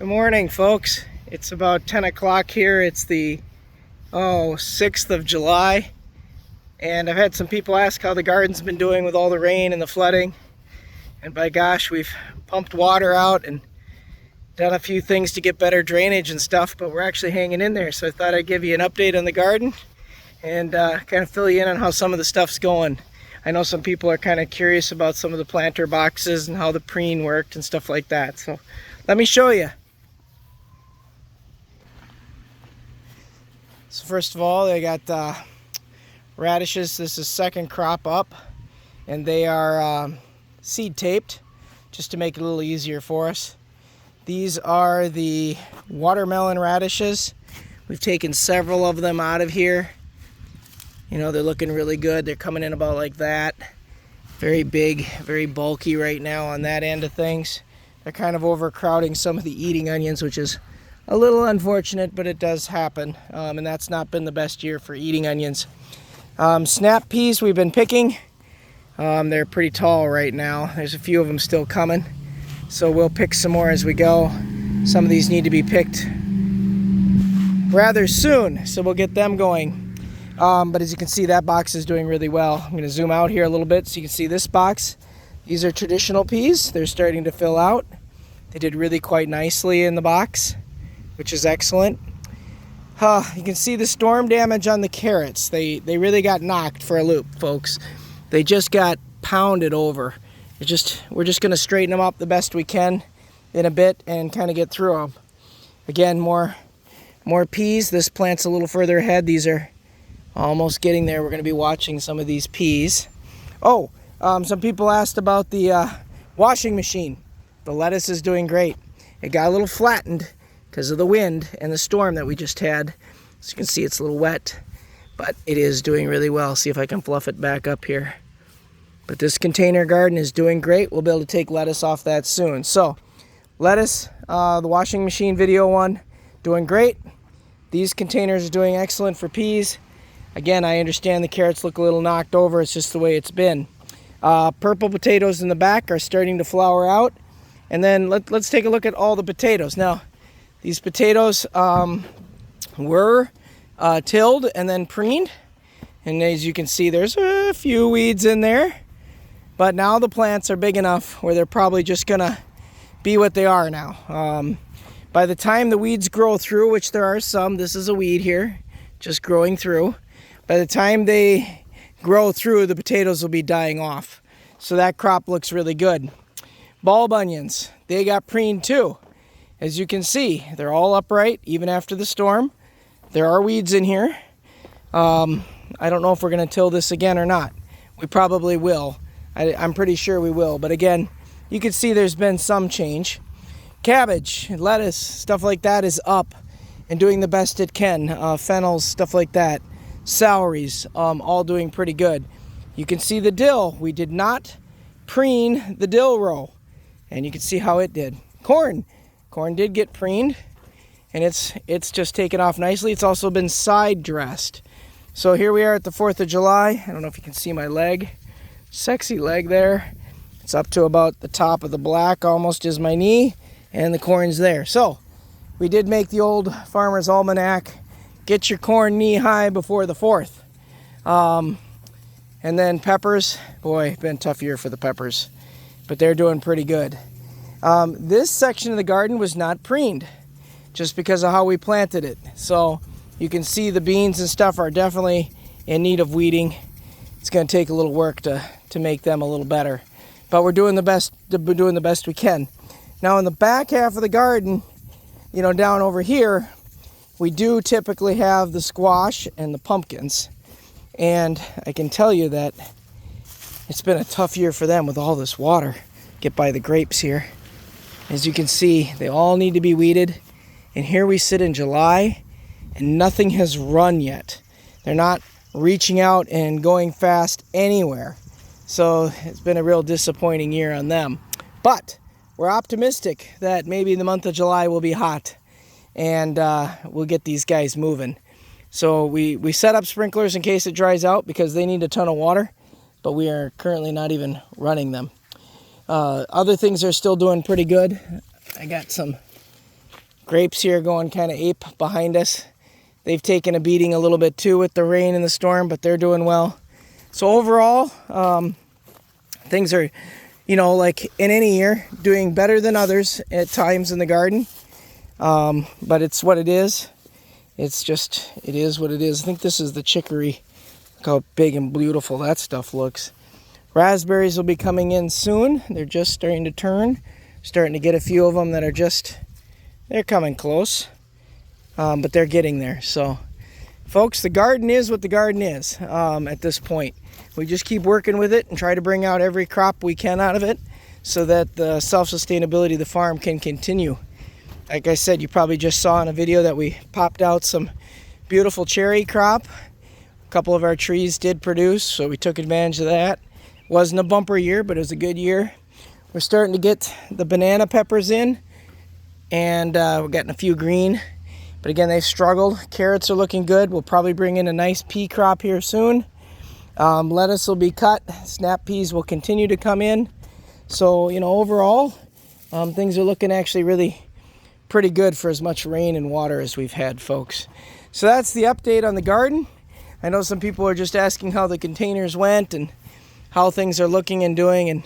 Good morning, folks. It's about 10 o'clock here. It's the 6th of July, and I've had some people ask how the garden's been doing with all the rain and the flooding. And by gosh, we've pumped water out and done a few things to get better drainage and stuff, but we're actually hanging in there. So I thought I'd give you an update on the garden and kind of fill you in on how some of the stuff's going. I know some people are kind of curious about some of the planter boxes and how the PREEN worked and stuff like that. So let me show you. So first of all, they got radishes. This is second crop up, and they are seed taped just to make it a little easier for us. These are the watermelon radishes. We've taken several of them out of here. You know, they're looking really good. They're coming in about like that. Very big, very bulky right now on that end of things. They're kind of overcrowding some of the eating onions, which is a little unfortunate, but it does happen. And that's not been the best year for eating onions. Snap peas we've been picking. They're pretty tall right now. There's a few of them still coming. So we'll pick some more as we go. Some of these need to be picked rather soon, so we'll get them going. But as you can see, that box is doing really well. I'm going to zoom out here a little bit so you can see this box. These are traditional peas. They're starting to fill out. They did really quite nicely in the box, which is excellent. You can see the storm damage on the carrots. They really got knocked for a loop, folks. They just got pounded over. We're just going to straighten them up the best we can in a bit and kind of get through them. Again, more peas. This plant's a little further ahead. These are almost getting there. We're going to be watching some of these peas. Some people asked about the washing machine. The lettuce is doing great. It got a little flattened because of the wind and the storm that we just had. So you can see it's a little wet, but it is doing really well. See if I can fluff it back up here. But this container garden is doing great. We'll be able to take lettuce off that soon. So lettuce, the washing machine video one, doing great. These containers are doing excellent for peas. Again, I understand the carrots look a little knocked over. It's just the way it's been. Purple potatoes in the back are starting to flower out. And then let's take a look at all the potatoes. Now, these potatoes were tilled and then preened. And as you can see, there's a few weeds in there. But now the plants are big enough where they're probably just gonna be what they are now. By the time the weeds grow through, which there are some, this is a weed here, just growing through. By the time they grow through, the potatoes will be dying off. So that crop looks really good. Bulb onions, they got preened too. As you can see, they're all upright, even after the storm. There are weeds in here. I don't know if we're gonna till this again or not. We probably will. I'm pretty sure we will, but again, you can see there's been some change. Cabbage, lettuce, stuff like that is up and doing the best it can. Fennels, stuff like that. Celeries, all doing pretty good. You can see the dill. We did not preen the dill row, and you can see how it did. Corn did get preened, and it's just taken off nicely. It's also been side dressed. So here we are at the 4th of July. I don't know if you can see my leg. Sexy leg there. It's up to about the top of the black, almost is my knee, and the corn's there. So we did make the old Farmer's Almanac, get your corn knee high before the 4th. And then peppers, boy, been a tough year for the peppers, but they're doing pretty good. This section of the garden was not preened just because of how we planted it. So you can see the beans and stuff are definitely in need of weeding. It's going to take a little work to make them a little better, but we're doing the best we can. Now in the back half of the garden, you know, down over here, we do typically have the squash and the pumpkins, and I can tell you that it's been a tough year for them with all this water. Get by the grapes here. As you can see, they all need to be weeded, and here we sit in July and nothing has run yet. They're not reaching out and going fast anywhere. So it's been a real disappointing year on them. But we're optimistic that maybe the month of July will be hot and we'll get these guys moving. So we set up sprinklers in case it dries out because they need a ton of water, but we are currently not even running them. Other things are still doing pretty good. I got some Grapes here going kind of ape behind us. They've taken a beating a little bit too with the rain and the storm, but they're doing well. So overall, things are, you know, like in any year, doing better than others at times in the garden. But it's what it is. It's just, it is what it is. I think this is the chicory. Look how big and beautiful that stuff looks. Raspberries will be coming in soon. They're just starting to turn. Starting to get a few of them that are just, they're coming close. But they're getting there. So, folks, the garden is what the garden is at this point. We just keep working with it and try to bring out every crop we can out of it so that the self-sustainability of the farm can continue. Like I said, you probably just saw in a video that we popped out some beautiful cherry crop. A couple of our trees did produce, so we took advantage of that. Wasn't a bumper year, but it was a good year. We're starting to get the banana peppers in, and we're getting a few green. But again, they've struggled. Carrots are looking good. We'll probably bring in a nice pea crop here soon. Lettuce will be cut. Snap peas will continue to come in. So, you know, overall, things are looking actually really pretty good for as much rain and water as we've had, folks. So that's the update on the garden. I know some people are just asking how the containers went and how things are looking and doing. And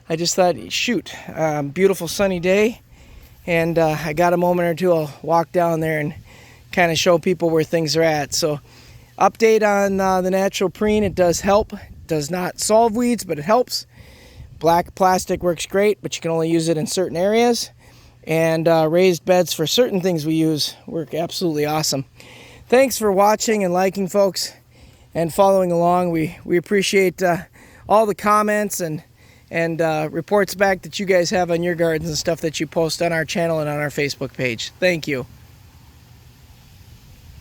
I just thought, shoot, beautiful sunny day. And I got a moment or two, I'll walk down there and kind of show people where things are at. So update on the natural preen, it does help. It does not solve weeds, but it helps. Black plastic works great, but you can only use it in certain areas. And raised beds for certain things we use work absolutely awesome. Thanks for watching and liking, folks, and following along. We appreciate all the comments and reports back that you guys have on your gardens and stuff that you post on our channel and on our Facebook page. Thank you.